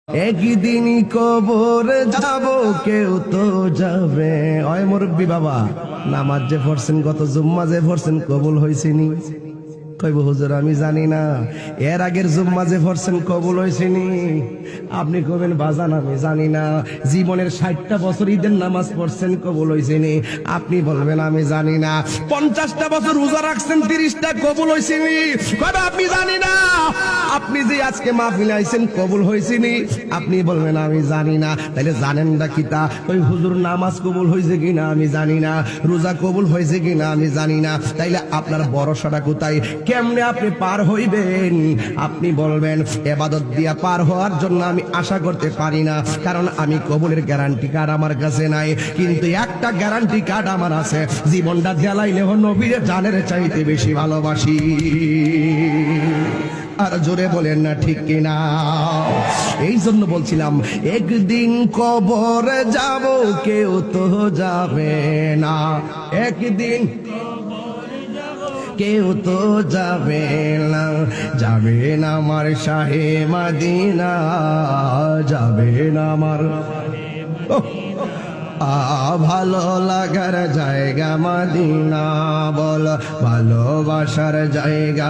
একদিন কবর যাব, কেউ তো যাবে। ওই মুরব্বী বাবা, নামাজ যে পড়ছেন, গত জুম্মা যে পড়ছেন, কবুল হয়েছিনি? কইব হুজুর আমি জানি না। এর আগের জুম্মা যে পড়ছেন কবুল হয়েছিনি? আপনি কবেন বাজান আমি জানি না। জীবনের 60টা বছর ঈদের নামাজ পড়ছেন, কবুল হয়েছিনি? আপনি বলবেন আমি জানি না। 50টা বছর রোজা রাখছেন, 30টা কবুল হয়েছিনি? কবে আপনি জানি না। আপনি যে আজকে মাহফিলে আইছেন, কবুল হয়েছিনি? আপনি বলবেন আমি জানি না। তাইলে জানেন না কিতা? ওই হুজুর নামাজ কবুল হয়েছে কিনা আমি জানি না, রোজা কবুল হয়েছে কিনা আমি জানি না। তাইলে আপনার ভরসাটা কোথায়? কেমনে আপনি পার হইবেন? আপনি বলবেন ইবাদত দিয়া পার হওয়ার জন্য আমি আশা করতে পারি না, কারণ আমি কবুলের গ্যারান্টি কার্ড আমার কাছে নাই। কিন্তু একটা গ্যারান্টি কার্ড আমার আছে, জীবনটা জ্বালাইলেও নবীর জানের চাইতে বেশি ভালোবাসি। আর জোরে বলেন না ঠিক কিনা? এই জন্য বলছিলাম একদিন কবরে যাব, কেউ তো যাবে না। একদিন কেউ তো যাবে না, যাবে না আমার শাহে মদিনা, যাবে না আমার ভালো লাগার জায়গা মদিনা। বল ভালোবাসার জায়গা।